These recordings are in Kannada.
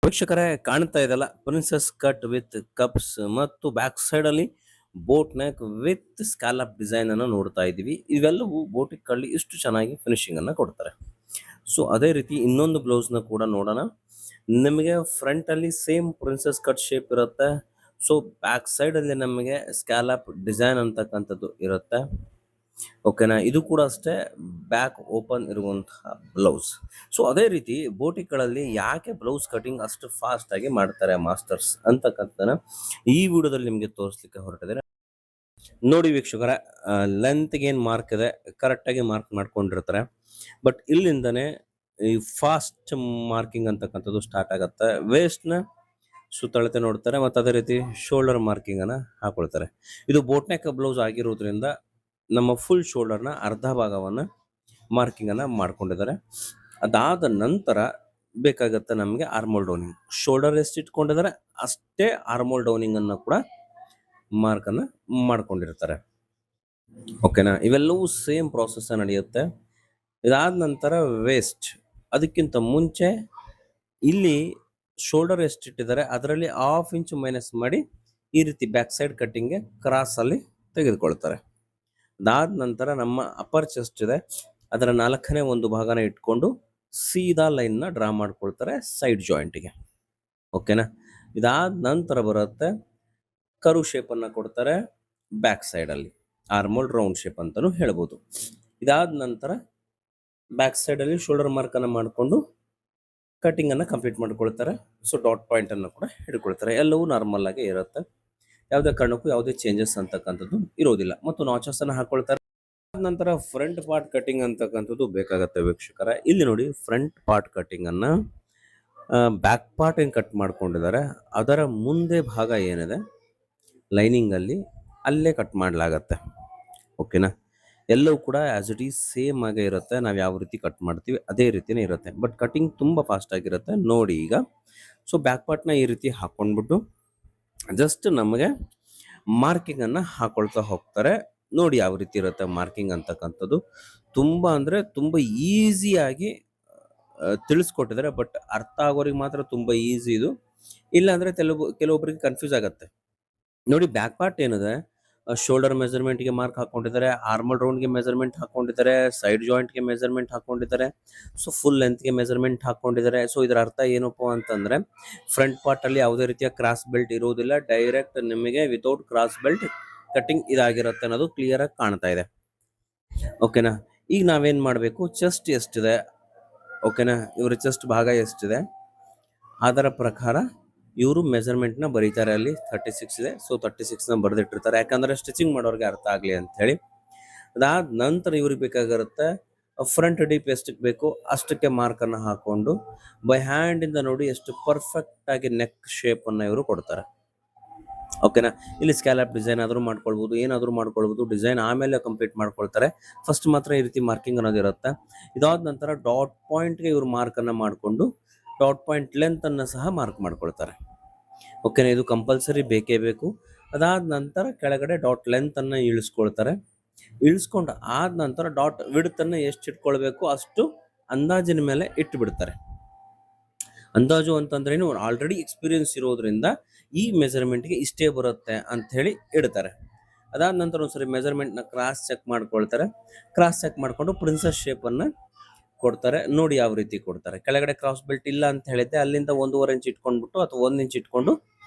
ವೀಕ್ಷಕರೇ ಕಾಣ್ತಾ ಇದೆಲ್ಲ ಪ್ರಿನ್ಸೆಸ್ ಕಟ್ ವಿತ್ ಕಪ್ಸ್ ಮತ್ತು ಬ್ಯಾಕ್ ಸೈಡ್ ಅಲ್ಲಿ boat neck with scallop design ಅನ್ನು ನೋಡ್ತಾ ಇದೀವಿ. ಇವೆಲ್ಲವೂ ಬೋಟಿಕ್ ಕಳ್ಳಿ ಇಷ್ಟು ಚೆನ್ನಾಗಿ ಫಿನಿಶಿಂಗ್ ಅನ್ನ ಕೊಡ್ತಾರೆ. ಸೊ ಅದೇ ರೀತಿ ಇನ್ನೊಂದು ಬ್ಲೌಸ್ ನ ಕೂಡ ನೋಡೋಣ. ನಿಮಗೆ ಫ್ರಂಟ್ ಅಲ್ಲಿ ಸೇಮ್ ಪ್ರಿನ್ಸೆಸ್ ಕಟ್ ಶೇಪ್ ಇರುತ್ತೆ. ಸೊ ಬ್ಯಾಕ್ ಸೈಡ್ ಅಲ್ಲಿ ನಮಗೆ ಸ್ಕ್ಯಾಲಪ್ ಡಿಸೈನ್ ಅಂತಕ್ಕಂಥದ್ದು ಇರುತ್ತೆ. ಓಕೆನಾ, ಇದು ಕೂಡ ಅಷ್ಟೇ ಬ್ಯಾಕ್ ಓಪನ್ ಇರುವಂತಹ ಬ್ಲೌಸ್. ಸೊ ಅದೇ ರೀತಿ ಬೋಟಿಕ್ಗಳಲ್ಲಿ ಯಾಕೆ ಬ್ಲೌಸ್ ಕಟಿಂಗ್ ಅಷ್ಟು ಫಾಸ್ಟ್ ಆಗಿ ಮಾಡ್ತಾರೆ ಮಾಸ್ಟರ್ಸ್ ಅಂತಕ್ಕಂಥ ಈ ವಿಡಿಯೋದಲ್ಲಿ ನಿಮಗೆ ತೋರಿಸ್ಲಿಕ್ಕೆ ಹೊರಟಿದ್ದಾರೆ. ನೋಡಿ ವೀಕ್ಷಕರ, ಲೆಂತ್ ಏನ್ ಮಾರ್ಕ್ ಇದೆ ಕರೆಕ್ಟ್ ಆಗಿ ಮಾರ್ಕ್ ಮಾಡ್ಕೊಂಡಿರ್ತಾರೆ. ಬಟ್ ಇಲ್ಲಿಂದನೇ ಈ ಫಾಸ್ಟ್ ಮಾರ್ಕಿಂಗ್ ಅಂತಕ್ಕಂಥದ್ದು ಸ್ಟಾರ್ಟ್ ಆಗತ್ತೆ. ವೇಸ್ಟ್ ನ ಸುತ್ತಳತೆ ನೋಡ್ತಾರೆ ಮತ್ತು ಅದೇ ರೀತಿ ಶೋಲ್ಡರ್ ಮಾರ್ಕಿಂಗ್ ಅನ್ನ ಹಾಕೊಳ್ತಾರೆ. ಇದು ಬೋಟ್ನೆಕ್ ಬ್ಲೌಸ್ ಆಗಿರೋದ್ರಿಂದ ನಮ್ಮ ಫುಲ್ ಶೋಲ್ಡರ್ನ ಅರ್ಧ ಭಾಗವನ್ನ ಮಾರ್ಕಿಂಗ್ ಅನ್ನ ಮಾಡ್ಕೊಂಡಿದ್ದಾರೆ. ಅದಾದ ನಂತರ ಬೇಕಾಗತ್ತೆ ನಮಗೆ ಆರ್ಮೋಲ್ ಡೌನಿಂಗ್. ಶೋಲ್ಡರ್ ಎಷ್ಟು ಇಟ್ಕೊಂಡಿದ್ದಾರೆ ಅಷ್ಟೇ ಆರ್ಮೋಲ್ ಡೌನಿಂಗ್ ಅನ್ನ ಕೂಡ ಮಾರ್ಕ್ ಅನ್ನ ಮಾಡ್ಕೊಂಡಿರ್ತಾರೆ. ಓಕೆನಾ, ಇವೆಲ್ಲವೂ ಸೇಮ್ ಪ್ರಾಸೆಸ್ ನಡೆಯುತ್ತೆ. ಇದಾದ ನಂತರ ವೇಸ್ಟ್, ಅದಕ್ಕಿಂತ ಮುಂಚೆ ಇಲ್ಲಿ ಶೋಲ್ಡರ್ ಎಷ್ಟಿಟ್ಟಿದ್ದಾರೆ ಅದರಲ್ಲಿ 1/2 ಇಂಚ್ ಮೈನಸ್ ಮಾಡಿ ಈ ರೀತಿ ಬ್ಯಾಕ್ ಸೈಡ್ ಕಟ್ಟಿಂಗ್ಗೆ ಕ್ರಾಸ್ ಅಲ್ಲಿ ತೆಗೆದುಕೊಳ್ತಾರೆ. ಅದಾದ ನಂತರ ನಮ್ಮ ಅಪ್ಪರ್ ಚೆಸ್ಟ್ ಇದೆ, ಅದರ 4ನೇ ಒಂದು ಭಾಗನ ಇಟ್ಕೊಂಡು ಸೀದಾ ಲೈನ್ ನ ಡ್ರಾ ಮಾಡ್ಕೊಳ್ತಾರೆ ಸೈಡ್ ಜಾಯಿಂಟ್ಗೆ. ಓಕೆನಾ, ಇದಾದ ನಂತರ ಬರುತ್ತೆ ಕರು ಶೇಪ್ ಅನ್ನ ಕೊಡ್ತಾರೆ ಬ್ಯಾಕ್ ಸೈಡ್ ಅಲ್ಲಿ, ಆರ್ಮೋಲ್ ರೌಂಡ್ ಶೇಪ್ ಅಂತಾನು ಹೇಳ್ಬೋದು. ಇದಾದ ನಂತರ ಬ್ಯಾಕ್ ಸೈಡ್ ಅಲ್ಲಿ ಶೋಲ್ಡರ್ ಮಾರ್ಕ್ ಅನ್ನ ಮಾಡಿಕೊಂಡು ಕಟಿಂಗ್ ಅನ್ನ ಕಂಪ್ಲೀಟ್ ಮಾಡ್ಕೊಳ್ತಾರೆ. ಸೊ ಡಾಟ್ ಪಾಯಿಂಟ್ ಅನ್ನು ಕೂಡ ಹಿಡ್ಕೊಳ್ತಾರೆ. ಎಲ್ಲವೂ ನಾರ್ಮಲ್ ಆಗಿ ಇರುತ್ತೆ, ಯಾವುದೇ ಕಾರಣಕ್ಕೂ ಯಾವುದೇ ಚೇಂಜಸ್ ಅಂತಕ್ಕಂಥದ್ದು ಇರೋದಿಲ್ಲ. ಮತ್ತು ನಾಚಸ್ ಅನ್ನ ಹಾಕೊಳ್ತಾರೆ. ನಂತರ ಫ್ರಂಟ್ ಪಾರ್ಟ್ ಕಟಿಂಗ್ ಅಂತಕ್ಕಂಥದ್ದು ಬೇಕಾಗತ್ತೆ ವೀಕ್ಷಕರ. ಇಲ್ಲಿ ನೋಡಿ, ಫ್ರಂಟ್ ಪಾರ್ಟ್ ಕಟಿಂಗ್ ಅನ್ನ ಬ್ಯಾಕ್ ಪಾರ್ಟ್ ಏನ್ ಕಟ್ ಮಾಡ್ಕೊಂಡಿದ್ದಾರೆ ಅದರ ಮುಂದೆ ಭಾಗ ಏನಿದೆ ಲೈನಿಂಗ್ ಅಲ್ಲಿ ಅಲ್ಲೇ ಕಟ್ ಮಾಡ್ಲಾಗತ್ತೆ. ಓಕೆನಾ, ಎಲ್ಲವೂ ಕೂಡ ಆಸ್ ಇಟ್ ಈಸ್ ಸೇಮ್ ಆಗೇ ಇರುತ್ತೆ. ನಾವು ಯಾವ ರೀತಿ ಕಟ್ ಮಾಡ್ತೀವಿ ಅದೇ ರೀತಿನೇ ಇರುತ್ತೆ. ಬಟ್ ಕಟಿಂಗ್ ತುಂಬಾ ಫಾಸ್ಟ್ ಆಗಿರುತ್ತೆ ನೋಡಿ ಈಗ. ಸೊ ಬ್ಯಾಕ್ ಪಾರ್ಟ್ನ ಈ ರೀತಿ ಹಾಕೊಂಡ್ಬಿಟ್ಟು ಜಸ್ಟ್ ನಮಗೆ ಮಾರ್ಕಿಂಗ್ ಅನ್ನ ಹಾಕೊಳ್ತಾ ಹೋಗ್ತಾರೆ. ನೋಡಿ ಯಾವ ರೀತಿ ಇರುತ್ತೆ ಮಾರ್ಕಿಂಗ್ ಅಂತಕ್ಕಂಥದ್ದು. ತುಂಬಾ ಅಂದ್ರೆ ತುಂಬಾ ಈಸಿಯಾಗಿ ತಿಳಿಸ್ಕೊಟ್ಟಿದ್ದಾರೆ. ಬಟ್ ಅರ್ಥ ಆಗೋರಿಗೆ ಮಾತ್ರ ತುಂಬಾ ಈಸಿ ಇದು, ಇಲ್ಲ ಅಂದ್ರೆ ಕೆಲವೊಬ್ಬರಿಗೆ ಕನ್ಫ್ಯೂಸ್ ಆಗತ್ತೆ. ನೋಡಿ ಬ್ಯಾಕ್ ಪಾರ್ಟ್ ಏನಿದೆ, ಶೋಲ್ಡರ್ ಮೆಜರ್ಮೆಂಟ್ ಗೆ ಮಾರ್ಕ್ ಹಾಕೊಂಡಿದ್ದಾರೆ, ಆರ್ಮಲ್ ರೌಂಡ್ ಗೆ ಮೆಜರ್ಮೆಂಟ್ ಹಾಕೊಂಡಿದ್ದಾರೆ, ಸೈಡ್ ಜಾಯಿಂಟ್ ಗೆ ಮೆಜರ್ಮೆಂಟ್ ಹಾಕೊಂಡಿದ್ದಾರೆ, ಸೊ ಫುಲ್ ಲೆಂತ್ ಗೆ ಮೆಜರ್ಮೆಂಟ್ ಹಾಕೊಂಡಿದ್ದಾರೆ. ಸೊ ಇದರ ಅರ್ಥ ಏನಪ್ಪಾ ಅಂತಂದ್ರೆ ಫ್ರಂಟ್ ಪಾರ್ಟ್ ಅಲ್ಲಿ ಯಾವುದೇ ರೀತಿಯ ಕ್ರಾಸ್ ಬೆಲ್ಟ್ ಇರೋದಿಲ್ಲ. ಡೈರೆಕ್ಟ್ ನಿಮಗೆ ವಿತೌಟ್ ಕ್ರಾಸ್ ಬೆಲ್ಟ್ ಕಟಿಂಗ್ ಇದಾಗಿರುತ್ತೆ ಅನ್ನೋದು ಕ್ಲಿಯರ್ ಆಗಿ ಕಾಣ್ತಾ ಇದೆ. ಓಕೆನಾ, ಈಗ ನಾವೇನ್ ಮಾಡ್ಬೇಕು, ಚೆಸ್ಟ್ ಎಷ್ಟಿದೆ, ಓಕೆನಾ, ಇವ್ರ ಚೆಸ್ಟ್ ಭಾಗ ಎಷ್ಟಿದೆ ಅದರ ಪ್ರಕಾರ ಇವರು ಮೆಜರ್ಮೆಂಟ್ ನ ಬರೀತಾರೆ. ಅಲ್ಲಿ 36 ಇದೆ, ಸೊ 36 ನ ಬರೆದಿಟ್ಟಿರ್ತಾರೆ, ಯಾಕಂದ್ರೆ ಸ್ಟಿಚಿಂಗ್ ಮಾಡೋರಿಗೆ ಅರ್ಥ ಆಗ್ಲಿ ಅಂತ ಹೇಳಿ. ಅದಾದ ನಂತರ ಇವ್ರಿಗೆ ಬೇಕಾಗಿರುತ್ತೆ ಫ್ರಂಟ್ ಡೀಪ್ ಎಷ್ಟಕ್ಕೆ ಬೇಕು ಅಷ್ಟಕ್ಕೆ ಮಾರ್ಕ್ ಅನ್ನ ಹಾಕೊಂಡು ಬೈ ಹ್ಯಾಂಡ್ ಇಂದ ನೋಡಿ ಎಷ್ಟು ಪರ್ಫೆಕ್ಟ್ ಆಗಿ ನೆಕ್ ಶೇಪ್ ಅನ್ನ ಇವರು ಕೊಡ್ತಾರೆ. ಓಕೆನಾ, ಇಲ್ಲಿ ಸ್ಕ್ಯಾಲಪ್ ಡಿಸೈನ್ ಆದ್ರೂ ಮಾಡ್ಕೊಳ್ಬಹುದು, ಏನಾದ್ರೂ ಮಾಡ್ಕೊಳ್ಬಹುದು. ಡಿಸೈನ್ ಆಮೇಲೆ ಕಂಪ್ಲೀಟ್ ಮಾಡ್ಕೊಳ್ತಾರೆ, ಫಸ್ಟ್ ಮಾತ್ರ ಈ ರೀತಿ ಮಾರ್ಕಿಂಗ್ ಅನ್ನೋದಿರುತ್ತೆ. ಇದಾದ ನಂತರ ಡಾಟ್ ಪಾಯಿಂಟ್ಗೆ ಇವರು ಮಾರ್ಕ್ ಅನ್ನ ಮಾಡಿಕೊಂಡು ಡಾಟ್ ಪಾಯಿಂಟ್ ಲೆಂತ್ ಅನ್ನ ಸಹ ಮಾರ್ಕ್ ಮಾಡ್ಕೊಳ್ತಾರೆ. ಓಕೆನಾ, ಇದು ಕಂಪಲ್ಸರಿ ಬೇಕೇ ಬೇಕು. ಅದಾದ ನಂತರ ಕೆಳಗಡೆ ಡಾಟ್ ಲೆಂತ್ ಅನ್ನ ಇಳಿಸ್ಕೊಳ್ತಾರೆ. ಇಳಿಸ್ಕೊಂಡು ಆದ ನಂತರ ಡಾಟ್ ವಿಡ್ತ್ ಅನ್ನ ಎಷ್ಟು ಇಟ್ಕೊಳ್ಬೇಕು ಅಷ್ಟು ಅಂದಾಜಿನ ಮೇಲೆ ಇಟ್ಟು ಬಿಡ್ತಾರೆ. ಅಂದಾಜು ಅಂತಂದ್ರೆ ಆಲ್ರೆಡಿ ಎಕ್ಸ್ಪೀರಿಯನ್ಸ್ ಇರೋದ್ರಿಂದ ಈ ಮೆಜರ್ಮೆಂಟ್ಗೆ ಇಷ್ಟೇ ಬರುತ್ತೆ ಅಂತ ಹೇಳಿ ಇಡ್ತಾರೆ. ಅದಾದ ನಂತರ ಒಂದ್ಸರಿ ಮೆಜರ್ಮೆಂಟ್ ನ ಕ್ರಾಸ್ ಚೆಕ್ ಮಾಡ್ಕೊಳ್ತಾರೆ. ಕ್ರಾಸ್ ಚೆಕ್ ಮಾಡ್ಕೊಂಡು ಪ್ರಿನ್ಸಸ್ ಶೇಪ್ ಅನ್ನ ಕೊಡ್ತಾರೆ. ನೋಡಿ ಯಾವ ರೀತಿ ಕೊಡ್ತಾರೆ. ಕೆಳಗಡೆ ಕ್ರಾಸ್ ಬೆಲ್ಟ್ ಇಲ್ಲ ಅಂತ ಹೇಳಿದ್ದೆ, ಅಲ್ಲಿಂದ 1.5 ಇಂಚ್ ಇಟ್ಕೊಂಡ್ಬಿಟ್ಟು ಅಥವಾ 1 ಇಂಚ್ ಇಟ್ಕೊಂಡು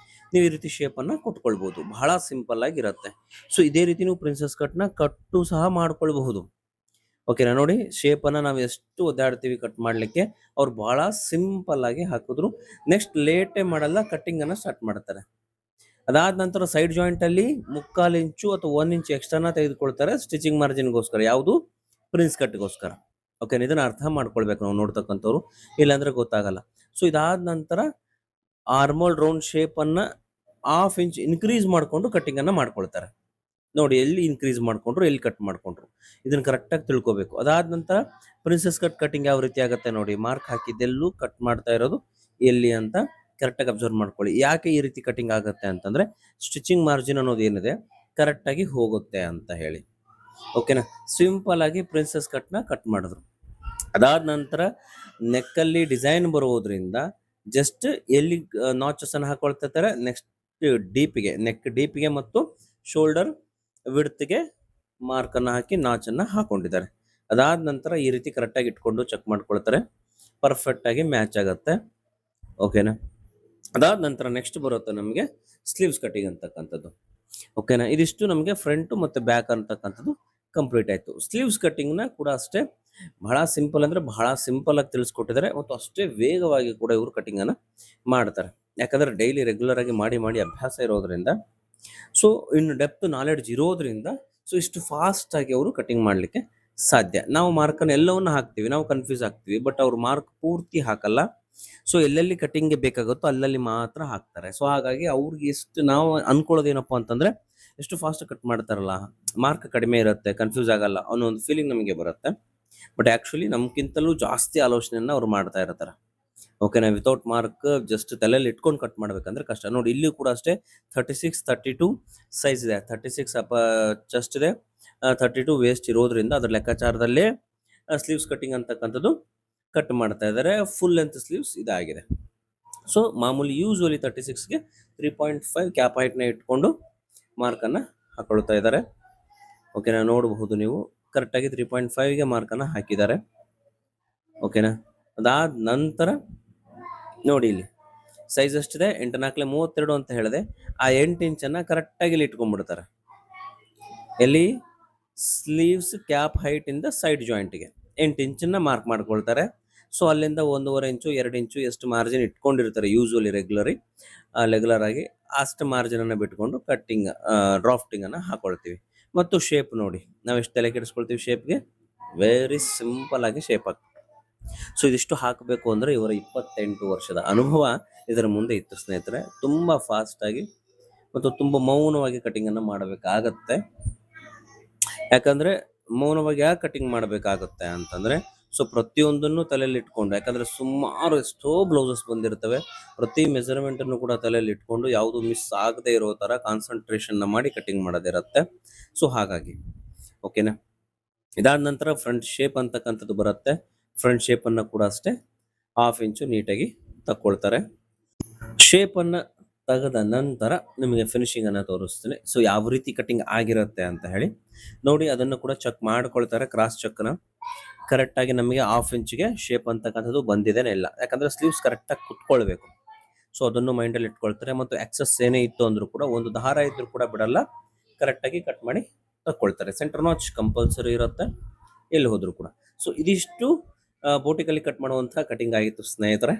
ನೀವು ಈ ರೀತಿ ಶೇಪ್ ಅನ್ನ ಕೊಟ್ಕೊಳ್ಬಹುದು. ಬಹಳ ಸಿಂಪಲ್ ಆಗಿರುತ್ತೆ. ಸೊ ಇದೇ ರೀತಿ ನೀವು ಪ್ರಿನ್ಸಸ್ ಕಟ್ ನ ಕಟ್ಟು ಸಹ ಮಾಡ್ಕೊಳ್ಬಹುದು. ಓಕೆನಾ, ನೋಡಿ ಶೇಪ್ ಅನ್ನ ನಾವು ಎಷ್ಟು ಒದ್ದಾಡ್ತೀವಿ ಕಟ್ ಮಾಡ್ಲಿಕ್ಕೆ, ಅವ್ರು ಬಹಳ ಸಿಂಪಲ್ ಆಗಿ ಹಾಕಿದ್ರು. ನೆಕ್ಸ್ಟ್ ಲೇಟೇ ಮಾಡಲ್ಲ, ಕಟ್ಟಿಂಗ್ ಅನ್ನ ಸ್ಟಾರ್ಟ್ ಮಾಡ್ತಾರೆ. ಅದಾದ ನಂತರ ಸೈಡ್ ಜಾಯಿಂಟ್ ಅಲ್ಲಿ 3/4 ಇಂಚು ಅಥವಾ 1 ಇಂಚ್ ಎಕ್ಸ್ಟ್ರಾನ ತೆಗೆದುಕೊಳ್ತಾರೆ ಸ್ಟಿಚಿಂಗ್ ಮಾರ್ಜಿನ್ಗೋಸ್ಕರ. ಯಾವುದು? ಪ್ರಿನ್ಸ್ ಕಟ್ಗೋಸ್ಕರ. ಓಕೆನಾ, ಇದನ್ನ ಅರ್ಥ ಮಾಡ್ಕೊಳ್ಬೇಕು ನಾವು ನೋಡ್ತಕ್ಕಂಥವ್ರು, ಇಲ್ಲಾಂದ್ರೆ ಗೊತ್ತಾಗಲ್ಲ. ಸೊ ಇದಾದ ನಂತರ ಆರ್ಮೋಲ್ ರೌಂಡ್ ಶೇಪ್ ಅನ್ನ 1/2 ಇಂಚ್ ಇನ್ಕ್ರೀಸ್ ಮಾಡ್ಕೊಂಡು ಕಟ್ಟಿಂಗ್ ಅನ್ನ ಮಾಡ್ಕೊಳ್ತಾರೆ. ನೋಡಿ ಎಲ್ಲಿ ಇನ್ಕ್ರೀಸ್ ಮಾಡ್ಕೊಂಡ್ರು, ಎಲ್ಲಿ ಕಟ್ ಮಾಡ್ಕೊಂಡ್ರು, ಇದನ್ನ ಕರೆಕ್ಟ್ ಆಗಿ ತಿಳ್ಕೊಬೇಕು. ಅದಾದ ನಂತರ ಪ್ರಿನ್ಸಸ್ ಕಟಿಂಗ್ ಯಾವ ರೀತಿ ಆಗುತ್ತೆ ನೋಡಿ, ಮಾರ್ಕ್ ಹಾಕಿದ್ದೆಲ್ಲೂ ಕಟ್ ಮಾಡ್ತಾ ಇರೋದು ಎಲ್ಲಿ ಅಂತ ಕರೆಕ್ಟ್ ಆಗಿ ಅಬ್ಸರ್ವ್ ಮಾಡ್ಕೊಳ್ಳಿ. ಯಾಕೆ ಈ ರೀತಿ ಕಟಿಂಗ್ ಆಗುತ್ತೆ ಅಂತಂದ್ರೆ ಸ್ಟಿಚಿಂಗ್ ಮಾರ್ಜಿನ್ ಅನ್ನೋದು ಏನಿದೆ ಕರೆಕ್ಟ್ ಆಗಿ ಹೋಗುತ್ತೆ ಅಂತ ಹೇಳಿ. ಓಕೆನಾ, ಸಿಂಪಲ್ ಆಗಿ ಪ್ರಿನ್ಸಸ್ ಕಟ್ ಮಾಡಿದ್ರು. ಅದಾದ ನಂತರ ನೆಕ್ಕಲ್ಲಿ ಡಿಸೈನ್ ಬರೋದ್ರಿಂದ ಜಸ್ಟ್ ಎಲ್ಲಿ ನಾಚಸ್ ಅನ್ನು ಹಾಕೊಳ್ತಿರ್ತಾರೆ, ನೆಕ್ಸ್ಟ್ ಡೀಪಿಗೆ, ನೆಕ್ ಡೀಪಿಗೆ ಮತ್ತು ಶೋಲ್ಡರ್ ವಿಡ್ತ್ಗೆ ಮಾರ್ಕ್ ಅನ್ನ ಹಾಕಿ ನಾಚ್ ಅನ್ನ ಹಾಕೊಂಡಿದ್ದಾರೆ. ಅದಾದ ನಂತರ ಈ ರೀತಿ ಕರೆಕ್ಟ್ ಆಗಿ ಇಟ್ಕೊಂಡು ಚೆಕ್ ಮಾಡ್ಕೊಳ್ತಾರೆ, ಪರ್ಫೆಕ್ಟ್ ಆಗಿ ಮ್ಯಾಚ್ ಆಗತ್ತೆ. ಓಕೆನಾ. ಅದಾದ ನಂತರ ನೆಕ್ಸ್ಟ್ ಬರುತ್ತೆ ನಮಗೆ ಸ್ಲೀವ್ಸ್ ಕಟಿಂಗ್ ಅಂತಕ್ಕಂಥದ್ದು. ಓಕೆನಾ. ಇದಿಷ್ಟು ನಮಗೆ ಫ್ರಂಟ್ ಮತ್ತೆ ಬ್ಯಾಕ್ ಅಂತಕ್ಕಂಥದ್ದು ಕಂಪ್ಲೀಟ್ ಆಯ್ತು. ಸ್ಲೀವ್ಸ್ ಕಟಿಂಗ್ ನ ಕೂಡ ಅಷ್ಟೇ ಬಹಳ ಸಿಂಪಲ್, ಅಂದ್ರೆ ಬಹಳ ಸಿಂಪಲ್ ಆಗಿ ತಿಳಿಸ್ಕೊಟ್ಟಿದ್ದಾರೆ ಮತ್ತು ಅಷ್ಟೇ ವೇಗವಾಗಿ ಕೂಡ ಇವರು ಕಟಿಂಗ್ ಅನ್ನ ಮಾಡ್ತಾರೆ. ಯಾಕಂದ್ರೆ ಡೈಲಿ ರೆಗ್ಯುಲರ್ ಆಗಿ ಮಾಡಿ ಮಾಡಿ ಅಭ್ಯಾಸ ಇರೋದ್ರಿಂದ, ಸೊ ಇನ್ನು ಡೆಪ್ತ್ ನಾಲೆಡ್ಜ್ ಇರೋದ್ರಿಂದ, ಸೊ ಇಷ್ಟು ಫಾಸ್ಟ್ ಆಗಿ ಅವರು ಕಟಿಂಗ್ ಮಾಡ್ಲಿಕ್ಕೆ ಸಾಧ್ಯ. ನಾವು ಮಾರ್ಕನ್ನು ಎಲ್ಲವನ್ನ ಹಾಕ್ತಿವಿ, ನಾವು ಕನ್ಫ್ಯೂಸ್ ಆಗ್ತೀವಿ, ಬಟ್ ಅವ್ರು ಮಾರ್ಕ್ ಪೂರ್ತಿ ಹಾಕಲ್ಲ. ಸೊ ಎಲ್ಲೆಲ್ಲಿ ಕಟಿಂಗ್ ಬೇಕಾಗುತ್ತೋ ಅಲ್ಲಲ್ಲಿ ಮಾತ್ರ ಹಾಕ್ತಾರೆ. ಸೊ ಹಾಗಾಗಿ ಅವ್ರಿಗೆ ಎಷ್ಟು ನಾವು ಅನ್ಕೊಳ್ಳೋದೇನಪ್ಪ ಅಂತಂದ್ರೆ, ಎಷ್ಟು ಫಾಸ್ಟ್ ಕಟ್ ಮಾಡ್ತಾರಲ್ಲ, ಮಾರ್ಕ್ ಕಡಿಮೆ ಇರುತ್ತೆ, ಕನ್ಫ್ಯೂಸ್ ಆಗಲ್ಲ ಅನ್ನೋ ಒಂದು ಫೀಲಿಂಗ್ ನಮಗೆ ಬರುತ್ತೆ. ಬಟ್ ಆಕ್ಚುಲಿ ನಮ್ಗಿಂತಲೂ ಜಾಸ್ತಿ ಆಲೋಚನೆಯನ್ನ ಅವ್ರು ಮಾಡ್ತಾ ಇರ್ತಾರೆ. ಓಕೆನಾ. ವಿತೌಟ್ ಮಾರ್ಕ್ ಜಸ್ಟ್ ತಲೆಯಲ್ಲಿ ಇಟ್ಕೊಂಡು ಕಟ್ ಮಾಡ್ಬೇಕಂದ್ರೆ ಕಷ್ಟ. ನೋಡಿ ಇಲ್ಲಿ ಕೂಡ ಅಷ್ಟೇ 36, 32 ಸೈಜ್ ಇದೆ. 36 ಚೆಸ್ಟ್ ಇದೆ, 32 ವೇಸ್ಟ್ ಇರೋದ್ರಿಂದ ಅದ್ರ ಲೆಕ್ಕಾಚಾರದಲ್ಲೇ ಸ್ಲೀವ್ಸ್ ಕಟಿಂಗ್ ಅಂತಕ್ಕಂಥದ್ದು ಕಟ್ ಮಾಡ್ತಾ ಇದ್ದಾರೆ. ಫುಲ್ ಲೆಂತ್ ಸ್ಲೀವ್ಸ್ ಇದಾಗಿದೆ. ಸೊ ಮಾಮೂಲಿ ಯೂಸ್ವಲಿ 36ಗೆ 3.5 ಕ್ಯಾಪ್ ಹೈಟ್ನ ಇಟ್ಕೊಂಡು ಮಾರ್ಕನ್ನು ಹಾಕೊಳ್ತಾ ಇದ್ದಾರೆ. ಓಕೆನಾ. ನೋಡಬಹುದು ನೀವು ಕರೆಕ್ಟಾಗಿ 3.5ಗೆ ಮಾರ್ಕನ್ನು ಹಾಕಿದ್ದಾರೆ. ಓಕೆನಾ. ಅದಾದ ನಂತರ ನೋಡಿ ಇಲ್ಲಿ ಸೈಜ್ ಎಷ್ಟಿದೆ, 8 4 32 ಅಂತ ಹೇಳಿದೆ. ಆ 8 ಇಂಚನ್ನು ಕರೆಕ್ಟಾಗಿ ಇಲ್ಲಿ ಇಟ್ಕೊಂಡ್ಬಿಡ್ತಾರೆ. ಎಲ್ಲಿ ಸ್ಲೀವ್ಸ್ ಕ್ಯಾಪ್ ಹೈಟ್ ಇಂದ ಸೈಡ್ ಜಾಯಿಂಟ್ಗೆ 8 ಇಂಚನ್ನ ಮಾರ್ಕ್ ಮಾಡ್ಕೊಳ್ತಾರೆ. ಸೊ ಅಲ್ಲಿಂದ 1.5 ಇಂಚು 2 ಇಂಚು ಎಷ್ಟು ಮಾರ್ಜಿನ್ ಇಟ್ಕೊಂಡಿರ್ತಾರೆ ಯೂಸ್ವಲಿ ರೆಗ್ಯುಲರ್ ಆಗಿ, ಅಷ್ಟು ಮಾರ್ಜಿನ್ ಅನ್ನು ಬಿಟ್ಕೊಂಡು ಕಟ್ಟಿಂಗ್ ಡ್ರಾಫ್ಟಿಂಗ್ ಅನ್ನ ಹಾಕೊಳ್ತೀವಿ. ಮತ್ತು ಶೇಪ್ ನೋಡಿ, ನಾವು ಎಷ್ಟು ತಲೆ ಕೆಡಿಸ್ಕೊಳ್ತೀವಿ ಶೇಪ್ಗೆ, ವೆರಿ ಸಿಂಪಲ್ ಆಗಿ ಶೇಪ್ ಆಗ್ತದೆ. ಸೊ ಇದಿಷ್ಟು ಹಾಕಬೇಕು ಅಂದ್ರೆ ಇವರ 28 ವರ್ಷದ ಅನುಭವ ಇದರ ಮುಂದೆ ಇತ್ತು ಸ್ನೇಹಿತರೆ. ತುಂಬಾ ಫಾಸ್ಟ್ ಆಗಿ ಮತ್ತು ತುಂಬಾ ಮೌನವಾಗಿ ಕಟಿಂಗ್ ಅನ್ನ ಮಾಡಬೇಕಾಗತ್ತೆ. ಯಾಕಂದ್ರೆ ಮೌನವಾಗಿ ಯಾಕೆ ಕಟಿಂಗ್ ಮಾಡಬೇಕಾಗುತ್ತೆ ಅಂತಂದ್ರೆ, ಸೊ ಪ್ರತಿಯೊಂದನ್ನು ತಲೆಯಲ್ಲಿ ಇಟ್ಕೊಂಡು, ಯಾಕಂದ್ರೆ ಸುಮಾರು ಎಷ್ಟೋ ಬ್ಲೌಸಸ್ ಬಂದಿರ್ತವೆ, ಪ್ರತಿ ಮೆಜರ್ಮೆಂಟ್ ಅನ್ನು ಕೂಡ ತಲೆಯಲ್ಲಿ ಇಟ್ಕೊಂಡು ಯಾವುದು ಮಿಸ್ ಆಗದೆ ಇರೋ ತರ ಕಾನ್ಸಂಟ್ರೇಷನ್ ಮಾಡಿ ಕಟಿಂಗ್ ಮಾಡೋದಿರುತ್ತೆ. ಸೊ ಹಾಗಾಗಿ ಓಕೆನಾ. ಇದಾದ ನಂತರ ಫ್ರಂಟ್ ಶೇಪ್ ಅಂತಕ್ಕಂಥದ್ದು ಬರುತ್ತೆ. ಫ್ರಂಟ್ ಶೇಪ್ ಅನ್ನ ಕೂಡ ಅಷ್ಟೇ 1/2 ಇಂಚು ನೀಟಾಗಿ ತಕ್ಕೊಳ್ತಾರೆ. ಶೇಪ್ ಅನ್ನ ತೆಗೆದ ನಂತರ ನಿಮಗೆ ಫಿನಿಶಿಂಗ್ ಅನ್ನ ತೋರಿಸ್ತೀನಿ. ಸೊ ಯಾವ ರೀತಿ ಕಟಿಂಗ್ ಆಗಿರುತ್ತೆ ಅಂತ ಹೇಳಿ ನೋಡಿ, ಅದನ್ನು ಕೂಡ ಚೆಕ್ ಮಾಡ್ಕೊಳ್ತಾರೆ. ಕ್ರಾಸ್ ಚೆಕ್ನ ಕರೆಕ್ಟ್ ಆಗಿ ನಮಗೆ 1/2 ಇಂಚಿಗೆ ಶೇಪ್ ಅಂತಕ್ಕಂಥದ್ದು ಬಂದಿದೇನೆ ಇಲ್ಲ, ಯಾಕಂದ್ರೆ ಸ್ಲೀವ್ಸ್ ಕರೆಕ್ಟ್ ಆಗಿ ಕುತ್ಕೊಳ್ಬೇಕು. ಸೊ ಅದನ್ನು ಮೈಂಡಲ್ಲಿ ಇಟ್ಕೊಳ್ತಾರೆ. ಮತ್ತು ಎಕ್ಸಸ್ ಏನೇ ಇತ್ತು ಅಂದ್ರೂ ಕೂಡ, ಒಂದು ದಾರ ಇದ್ರೂ ಕೂಡ ಬಿಡಲ್ಲ, ಕರೆಕ್ಟ್ ಆಗಿ ಕಟ್ ಮಾಡಿ ತಕ್ಕೊಳ್ತಾರೆ. ಸೆಂಟರ್ ನಾಚ್ ಕಂಪಲ್ಸರಿ ಇರುತ್ತೆ ಎಲ್ಲಿ ಹೋದ್ರು ಕೂಡ. ಸೊ ಇದಿಷ್ಟು ಬೋಟಿಕಲ್ಲಿ ಕಟ್ ಮಾಡುವಂತಹ ಕಟಿಂಗ್ ಆಗಿತ್ತು ಸ್ನೇಹಿತರೆ.